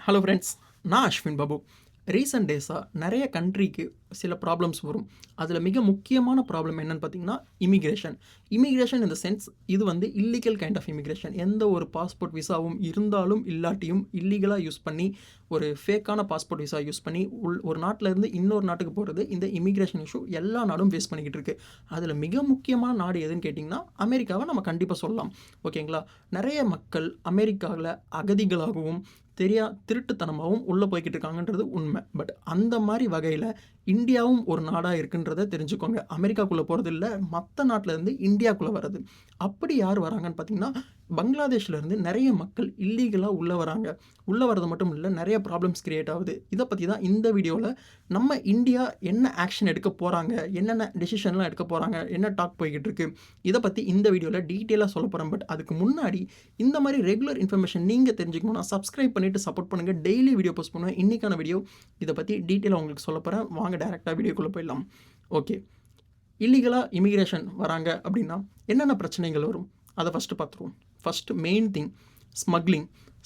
Hello friends, நான் Ashwin Babu. Recent டேஸாக நிறைய கண்ட்ரிக்கு சில ப்ராப்ளம்ஸ் வரும். அதில் மிக முக்கியமான ப்ராப்ளம் என்னன்னு பார்த்தீங்கன்னா, immigration. Immigration in the sense இது வந்து இல்லீகல் கைண்ட் ஆஃப் இமிக்ரேஷன். எந்த ஒரு பாஸ்போர்ட் விசாவும் இருந்தாலும் இல்லாட்டியும் இல்லீகலாக யூஸ் பண்ணி ஒரு ஃபேக்கான பாஸ்போர்ட் விசா யூஸ் பண்ணி ஒரு நாட்டிலேருந்து இன்னொரு நாட்டுக்கு போகிறது. இந்த இமிக்ரேஷன் இஷ்யூ எல்லா நாடும் ஃபேஸ் பண்ணிக்கிட்டு இருக்கு. அதில் மிக முக்கியமான நாடு எதுன்னு கேட்டிங்கன்னா, அமெரிக்காவை நம்ம கண்டிப்பாக சொல்லலாம். ஓகேங்களா? நிறைய மக்கள் அமெரிக்காவில் அகதிகளாகவும் திருட்டுத்தனமாகவும் உள்ளே போய்கிட்டு இருக்காங்கன்றது உண்மை. பட் அந்த மாதிரி வகையில் இந்தியாவும் ஒரு நாடாக இருக்குன்றதை தெரிஞ்சுக்கோங்க. அமெரிக்காக்குள்ளே போகிறது இல்லை, மற்ற நாட்டிலேருந்து இந்தியாவுக்குள்ளே வர்றது. அப்படி யார் வராங்கன்னு பார்த்தீங்கன்னா, பங்களாதேஷ்லேருந்து நிறைய மக்கள் இல்லீகலாக உள்ளே வராங்க. உள்ளே வர்றது மட்டும் இல்லை, நிறைய ப்ராப்ளம்ஸ் கிரியேட் ஆகுது. இதை பற்றி தான் இந்த வீடியோவில் நம்ம இந்தியா என்ன ஆக்ஷன் எடுக்க போகிறாங்க, என்னென்ன டெசிஷன்லாம் எடுக்க போகிறாங்க, என்ன டாக் போய்கிட்டு இருக்கு, இதை பற்றி இந்த வீடியோவில் டீட்டெயிலாக சொல்ல போகிறேன். பட் அதுக்கு முன்னாடி இந்த மாதிரி ரெகுலர் இன்ஃபர்மேஷன் நீங்கள் தெரிஞ்சுக்கணும்னா சப்ஸ்கிரைப் பண்ணிவிட்டு சப்போர்ட் பண்ணுங்கள். டெய்லி வீடியோ போஸ்ட் பண்ணுவேன். இன்றைக்கான வீடியோ இதை பற்றி டீட்டெயிலாக உங்களுக்கு சொல்ல போகிறேன். வாங்க டேரெக்டாக வீடியோக்குள்ளே போயிடலாம். ஓகே, இல்லீகலாக இமிக்ரேஷன் வராங்க அப்படின்னா என்னென்ன பிரச்சனைகள் வரும் அதை ஃபஸ்ட்டு பார்த்துருவோம். ஃபஸ்ட்டு மெயின் திங்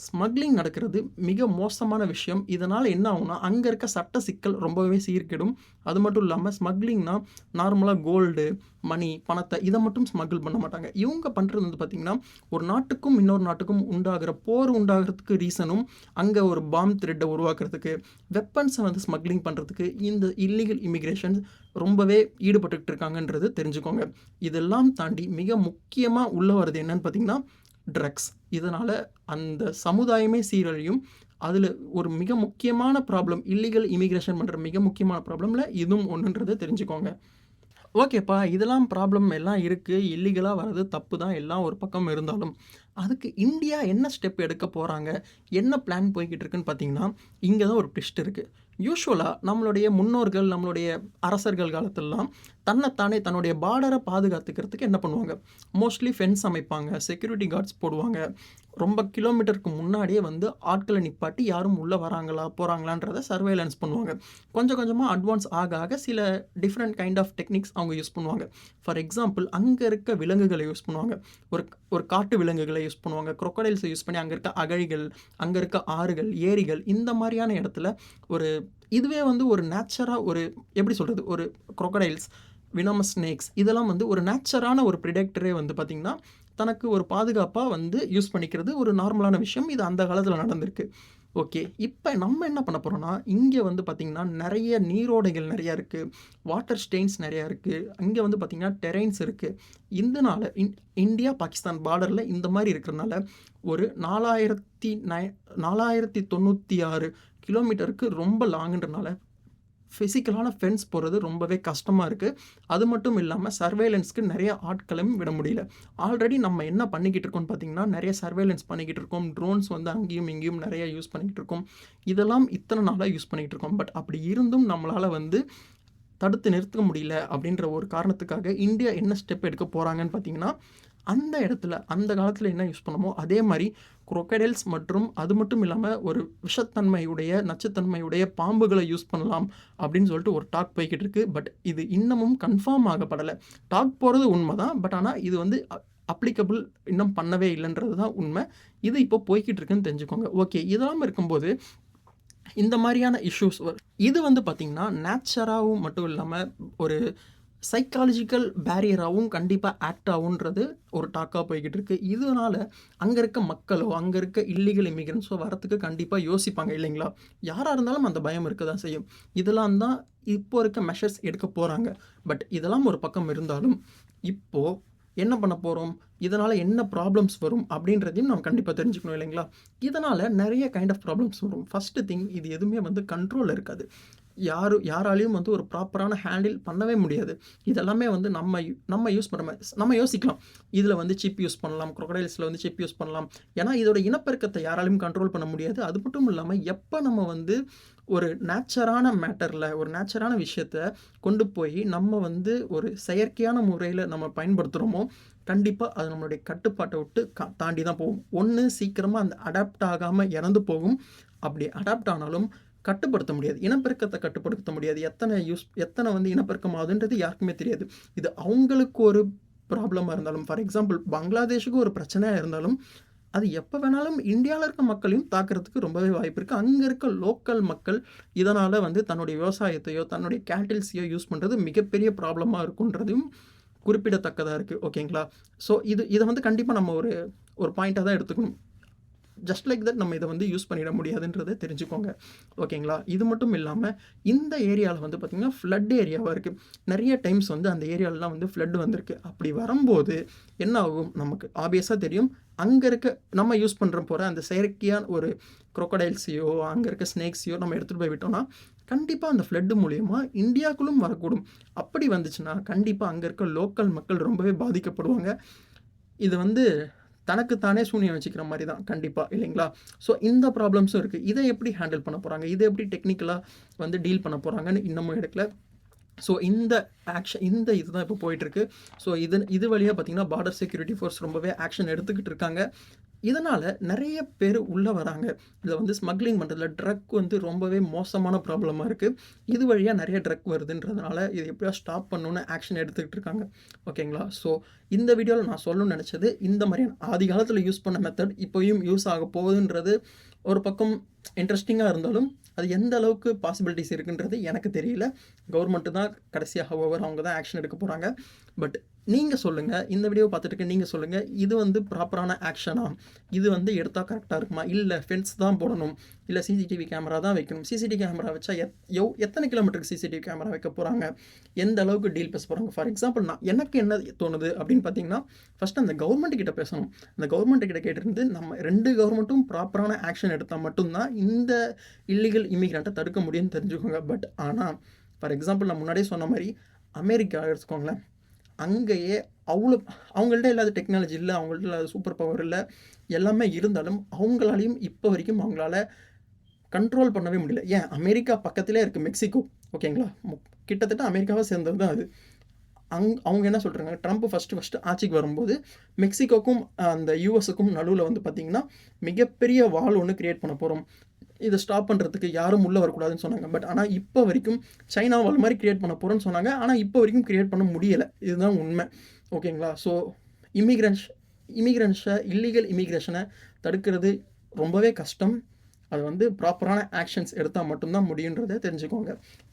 ஸ்மக்லிங் நடக்கிறது மிக மோசமான விஷயம். இதனால் என்ன ஆகும்னா, அங்கே இருக்க சட்ட சிக்கல் ரொம்பவே சீர்கெடும். அது மட்டும் இல்லாமல் ஸ்மக்லிங்னா நார்மலாக கோல்டு, மணி, பணத்தை இதை மட்டும் ஸ்மக்கிள் பண்ண மாட்டாங்க. இவங்க பண்ணுறது வந்து பார்த்திங்கன்னா, ஒரு நாட்டுக்கும் இன்னொரு நாட்டுக்கும் போர் உண்டாகிறதுக்கு ரீசனும், அங்கே ஒரு பாம் த்ரெட்டை உருவாக்குறதுக்கு, வெப்பன்ஸை வந்து ஸ்மக்லிங் பண்ணுறதுக்கு இந்த இல்லீகல் இமிக்ரேஷன் ரொம்பவே ஈடுபட்டுக்கிட்டு இருக்காங்கன்றது தெரிஞ்சுக்கோங்க. இதெல்லாம் தாண்டி மிக முக்கியமாக உள்ள வருது என்னன்னு பார்த்திங்கன்னா, ட்ரக்ஸ். இதனால் அந்த சமுதாயமே சீரழியும். அதில் ஒரு மிக முக்கியமான ப்ராப்ளம், இல்லீகல் இமிக்ரேஷன் பண்ணுற மிக முக்கியமான ப்ராப்ளமில் இதுவும் ஒன்றுன்றதை தெரிஞ்சுக்கோங்க. ஓகேப்பா, இதெல்லாம் ப்ராப்ளம் எல்லாம் இருக்குது, இல்லீகலாக வர்றது தப்பு தான், எல்லாம் ஒரு பக்கம் இருந்தாலும் அதுக்கு இந்தியா என்ன ஸ்டெப் எடுக்க போகிறாங்க, என்ன பிளான் போய்கிட்டு இருக்குன்னு பார்த்தீங்கன்னா, இங்கே தான் ஒரு ட்விஸ்ட் இருக்குது. யூஸ்வலாக நம்மளுடைய முன்னோர்கள், நம்மளுடைய அரசர்கள் காலத்திலலாம் தன்னைத்தானே தன்னுடைய பார்டரை பாதுகாத்துக்கிறதுக்கு என்ன பண்ணுவாங்க, மோஸ்ட்லி ஃபென்ஸ் அமைப்பாங்க, செக்யூரிட்டி கார்ட்ஸ் போடுவாங்க. ரொம்ப கிலோமீட்டருக்கு முன்னாடியே வந்து ஆட்களை நிப்பாட்டி யாரும் உள்ளே வராங்களா போகிறாங்களான்றதை சர்வேலன்ஸ் பண்ணுவாங்க. கொஞ்சம் கொஞ்சமாக அட்வான்ஸ் ஆக ஆக சில டிஃப்ரெண்ட் கைண்ட் ஆஃப் டெக்னிக்ஸ் அவங்க யூஸ் பண்ணுவாங்க. ஃபார் எக்ஸாம்பிள், அங்கே இருக்க விலங்குகளை யூஸ் பண்ணுவாங்க. ஒரு காட்டு விலங்குகளை யூஸ் பண்ணுவாங்க. crocodiles யூஸ் பண்ணி அங்கே இருக்க அகழிகள், அங்கே இருக்க ஆறுகள், ஏரிகள், இந்த மாதிரியான இடத்துல இதுவே வந்து ஒரு நேச்சராக எப்படி சொல்கிறது, ஒரு crocodiles, வினமஸ் ஸ்னேக்ஸ் இதெல்லாம் வந்து ஒரு நேச்சரான ஒரு ப்ரிடெக்டரே வந்து பார்த்திங்கன்னா தனக்கு ஒரு பாதுகாப்பாக வந்து யூஸ் பண்ணிக்கிறது ஒரு நார்மலான விஷயம். இது அந்த காலத்தில் நடந்திருக்கு. ஓகே, இப்போ நம்ம என்ன பண்ண போகிறோம்னா, இங்கே வந்து பார்த்திங்கன்னா நிறைய நீரோடைகள் நிறையா இருக்குது, வாட்டர் ஸ்டெயின்ஸ் நிறையா இருக்குது, அங்கே வந்து பார்த்திங்கன்னா டெரெயின்ஸ் இருக்குது. இதனால் இந்தியா பாகிஸ்தான் பார்டரில் இந்த மாதிரி இருக்கிறதுனால ஒரு 4096 கிலோமீட்டருக்கு ரொம்ப லாங்குன்றனால ஃபிசிக்கலான ஃபென்ஸ் போகிறது ரொம்பவே கஷ்டமாக இருக்குது. அது மட்டும் இல்லாமல் சர்வேலன்ஸ்க்கு நிறைய ஆட்களையும் விட முடியல. ஆல்ரெடி நம்ம என்ன பண்ணிக்கிட்டு இருக்கோம்னு பார்த்திங்கன்னா, நிறைய சர்வேலன்ஸ் பண்ணிக்கிட்டு இருக்கோம். ட்ரோன்ஸ் வந்து அங்கேயும் இங்கேயும் நிறைய யூஸ் பண்ணிக்கிட்டு இருக்கோம். இதெல்லாம் இத்தனை நாளாக யூஸ் பண்ணிக்கிட்டு இருக்கோம். பட் அப்படி இருந்தும் நம்மளால் வந்து தடுத்து நிறுத்த முடியல. அப்படின்ற ஒரு காரணத்துக்காக இந்தியா என்ன ஸ்டெப் எடுக்க போகிறாங்கன்னு பார்த்தீங்கன்னா, அந்த இடத்துல அந்த காலத்தில் என்ன யூஸ் பண்ணமோ அதே மாதிரி crocodiles மற்றும் அது மட்டும் இல்லாமல் ஒரு விஷத்தன்மையுடைய நச்சுத்தன்மையுடைய பாம்புகளை யூஸ் பண்ணலாம் அப்படின்னு சொல்லிட்டு ஒரு டாக் போய்கிட்டு இருக்குது. பட் இது இன்னமும் கன்ஃபார்ம் ஆகப்படலை. டாக் போகிறது உண்மை தான், பட் ஆனால் இது வந்து அப்ளிகபிள் இன்னும் பண்ணவே இல்லைன்றது தான் உண்மை. இது இப்போ போய்கிட்டு இருக்குன்னு தெரிஞ்சுக்கோங்க. ஓகே, இதெல்லாம் இருக்கும்போது இந்த மாதிரியான இஷ்யூஸ் இது வந்து பார்த்திங்கன்னா நேச்சராகவும் மட்டும் இல்லாமல் ஒரு சைக்காலஜிக்கல் பேரியராகவும் கண்டிப்பாக ஆக்ட் ஆகுன்றது ஒரு டாக்காக போய்கிட்டு இருக்குது. இதனால் அங்கே இருக்க மக்களோ அங்கே இருக்க இல்லீகல் இமிக்ரெண்ட்ஸோ வரத்துக்கு கண்டிப்பாக யோசிப்பாங்க இல்லைங்களா? யாராக இருந்தாலும் அந்த பயம் இருக்க தான் செய்யும். இதெல்லாம் தான் இப்போ இருக்க மெஷர்ஸ் எடுக்க போகிறாங்க. பட் இதெல்லாம் ஒரு பக்கம் இருந்தாலும் இப்போது என்ன பண்ண போகிறோம், இதனால் என்ன ப்ராப்ளம்ஸ் வரும் அப்படின்றதையும் நம்ம கண்டிப்பாக தெரிஞ்சுக்கணும் இல்லைங்களா? இதனால் நிறைய கைண்ட் ஆஃப் ப்ராப்ளம்ஸ் வரும். ஃபஸ்ட்டு திங், இது எதுவுமே வந்து கண்ட்ரோலில் இருக்காது. யாராலையும் வந்து ஒரு ப்ராப்பரான ஹேண்டில் பண்ணவே முடியாது. இதெல்லாமே வந்து நம்ம யூஸ் பண்ணுற நம்ம யோசிக்கலாம், இதில் வந்து சிப் யூஸ் பண்ணலாம், crocodilesல வந்து சிப் யூஸ் பண்ணலாம். ஏன்னா இதோட இனப்பெருக்கத்தை யாராலையும் கண்ட்ரோல் பண்ண முடியாது. அது மட்டும் இல்லாமல் எப்போ நம்ம வந்து ஒரு நேச்சரான மேட்டரில் ஒரு நேச்சரான விஷயத்த கொண்டு போய் நம்ம வந்து ஒரு செயற்கையான முறையில் நம்ம பயன்படுத்துகிறோமோ, கண்டிப்பாக அது நம்மளுடைய கட்டுப்பாட்டை விட்டு தாண்டி தான் போகும். ஒன்று சீக்கிரமாக அந்த அடாப்ட் ஆகாமல் இறந்து போகும். அப்படி அடாப்ட் ஆனாலும் கட்டுப்படுத்த முடியாது. இனப்பெருக்கத்தை கட்டுப்படுத்த முடியாது. எத்தனை வந்து இனப்பெருக்கம் ஆகுதுன்றது யாருக்குமே தெரியாது. இது அவங்களுக்கு ஒரு ப்ராப்ளமாக இருந்தாலும், ஃபார் எக்ஸாம்பிள் பங்களாதேஷுக்கு ஒரு பிரச்சனையாக இருந்தாலும் அது எப்போ வேணாலும் இந்தியாவில் இருக்க மக்களையும் தாக்குறதுக்கு ரொம்பவே வாய்ப்பு இருக்குது. அங்கே இருக்க லோக்கல் மக்கள் இதனால் வந்து தன்னுடைய விவசாயத்தையோ தன்னுடைய கேட்டில்ஸையோ யூஸ் பண்ணுறது மிகப்பெரிய ப்ராப்ளமாக இருக்குன்றதையும் குறிப்பிடத்தக்கதாக இருக்குது. ஓகேங்களா? ஸோ இதை வந்து கண்டிப்பாக நம்ம ஒரு பாயிண்ட்டாக தான் எடுத்துக்கணும். ஜஸ்ட் லைக் தட் நம்ம இதை வந்து யூஸ் பண்ணிட முடியாதுன்றதை தெரிஞ்சுக்கோங்க. ஓகேங்களா? இது மட்டும் இல்லாமல் இந்த ஏரியாவில் வந்து பார்த்திங்கன்னா ஃப்ளட் ஏரியாவாக இருக்குது. நிறைய டைம்ஸ் வந்து அந்த ஏரியாலலாம் வந்து ஃப்ளட் வந்திருக்கு. அப்படி வரும்போது என்ன ஆகும், நமக்கு ஆப்வியஸாக தெரியும், அங்கே இருக்க நம்ம யூஸ் பண்ணுற போகிற அந்த செயற்கையான ஒரு crocodiles-ஐயோ அங்கே இருக்க ஸ்னேக்ஸையோ நம்ம எடுத்துகிட்டு போய் விட்டோம்னா கண்டிப்பாக அந்த ஃப்ளட்டு மூலயமா இந்தியாவுக்குள்ளும் வரக்கூடும். அப்படி வந்துச்சுன்னா கண்டிப்பாக அங்கே இருக்க லோக்கல் மக்கள் ரொம்பவே பாதிக்கப்படுவாங்க. இது வந்து தனக்குத்தானே சூனியம் வச்சுக்கிற மாதிரி தான் கண்டிப்பாக, இல்லைங்களா? ஸோ இந்த ப்ராப்ளம்ஸும் இருக்குது. இதை எப்படி ஹேண்டில் பண்ண போகிறாங்க, இதை எப்படி டெக்னிக்கலாக வந்து டீல் பண்ண போகிறாங்கன்னு இன்னமும் எடுக்கல. ஸோ இந்த இதுதான் இப்போ போயிட்டுருக்கு. ஸோ இது வழியாக பார்த்திங்கன்னா பார்டர் செக்யூரிட்டி ஃபோர்ஸ் ரொம்பவே ஆக்ஷன் எடுத்துக்கிட்டு இருக்காங்க. இதனால் நிறைய பேர் உள்ளே வராங்க. இதில் வந்து ஸ்மக்லிங் பண்ணுறதுல ட்ரக் வந்து ரொம்பவே மோசமான ப்ராப்ளமாக இருக்குது. இது வழியாக நிறைய ட்ரக் வருதுன்றதுனால இது எப்படியா ஸ்டாப் பண்ணணுன்னு ஆக்ஷன் எடுத்துக்கிட்டு இருக்காங்க. ஓகேங்களா? ஸோ இந்த வீடியோவில் நான் சொல்லணும்னு நினச்சது, இந்த மாதிரியான ஆதி காலத்தில் யூஸ் பண்ண மெத்தட் இப்போயும் யூஸ் ஆக போகுதுன்றது ஒரு பக்கம் இன்ட்ரெஸ்டிங்காக இருந்தாலும் அது எந்த அளவுக்கு பாசிபிலிட்டிஸ் இருக்குன்றது எனக்கு தெரியல. கவர்மெண்ட்டு தான் கடைசியாக அவங்க தான் ஆக்ஷன் எடுக்க போகிறாங்க. பட் நீங்கள் சொல்லுங்கள், இந்த வீடியோ பார்த்துட்டு நீங்கள் சொல்லுங்கள், இது வந்து ப்ராப்பரான ஆக்ஷனா, இது வந்து எடுத்தால் கரெக்டாக இருக்குமா, இல்லை ஃபென்ஸ் தான் போடணும், இல்லை சிசிடிவி கேமரா தான் வைக்கணும், சிசிடிவி கேமரா வச்சா எத்தனை கிலோமீட்டருக்கு சிசிடிவி கேமரா வைக்க போகிறாங்க, எந்த அளவுக்கு டீல் பேச போகிறாங்க. ஃபார் எக்ஸாம்பிள் எனக்கு என்ன தோணுது அப்படின்னு பார்த்தீங்கன்னா, ஃபஸ்ட்டு அந்த கவர்மெண்ட் கிட்ட பேசணும். அந்த கவர்மெண்ட் கிட்ட கேட்டிருந்து நம்ம 2 கவர்மெண்ட்டும் ப்ராப்பரான ஆக்ஷன் எடுத்தால் மட்டும்தான் இந்த இல்லீகல் இமிக்ரெண்ட்டை தடுக்க முடியும்னு தெரிஞ்சுக்கோங்க. பட் ஆனால் ஃபார் எக்ஸாம்பிள் நான் முன்னாடியே சொன்ன மாதிரி அமெரிக்கா எடுத்துக்கோங்களேன், அங்கேயே அவங்கள்ட்ட இல்லாத டெக்னாலஜி இல்லை, அவங்கள்ட்ட இல்லாத சூப்பர் பவர் இல்லை, எல்லாமே இருந்தாலும் அவங்களாலையும் இப்போ வரைக்கும் அவங்களால கண்ட்ரோல் பண்ணவே முடியல. ஏன், அமெரிக்கா பக்கத்திலே இருக்குது மெக்சிகோ. ஓகேங்களா? கிட்டத்தட்ட அமெரிக்காவை சேர்ந்தது தான் அது. அவங்க என்ன சொல்கிறாங்க, ட்ரம்ப் ஃபஸ்ட்டு ஆட்சிக்கு வரும்போது மெக்சிகோக்கும் அந்த யூஎஸுக்கும் நடுவில் வந்து பார்த்திங்கன்னா மிகப்பெரிய வால் ஒன்று க்ரியேட் பண்ண போகிறோம், இதை ஸ்டாப் பண்ணுறதுக்கு யாரும் உள்ளே வரக்கூடாதுன்னு சொன்னாங்க. பட் ஆனால் இப்போ வரைக்கும் சைனா வால் மாதிரி க்ரியேட் பண்ண போகிறோன்னு சொன்னாங்க. ஆனால் இப்போ வரைக்கும் க்ரியேட் பண்ண முடியலை. இதுதான் உண்மை. ஓகேங்களா? ஸோ இமிக்ரென்ஸை இல்லீகல் இமிக்ரேஷனை தடுக்கிறது ரொம்பவே கஷ்டம். அது வந்து ப்ராப்பரான ஆக்ஷன்ஸ் எடுத்தால் மட்டும்தான் முடியுன்றதை தெரிஞ்சுக்கோங்க.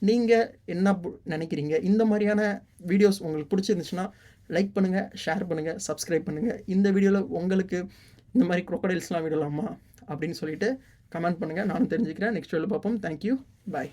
நீங்கள் என்ன நினைக்கிறீங்க? இந்த மாதிரியான வீடியோஸ் உங்களுக்கு பிடிச்சிருந்துச்சுன்னா லைக் பண்ணுங்கள், ஷேர் பண்ணுங்கள், சப்ஸ்கிரைப் பண்ணுங்கள். இந்த வீடியோவில் உங்களுக்கு இந்த மாதிரி crocodiles விடலாமா அப்படின்னு சொல்லிட்டு கமெண்ட் பண்ணுங்கள். நானும் தெரிஞ்சுக்கிறேன். நெக்ஸ்ட் வீடியோவில் பார்ப்போம். தேங்க்யூ. பாய்.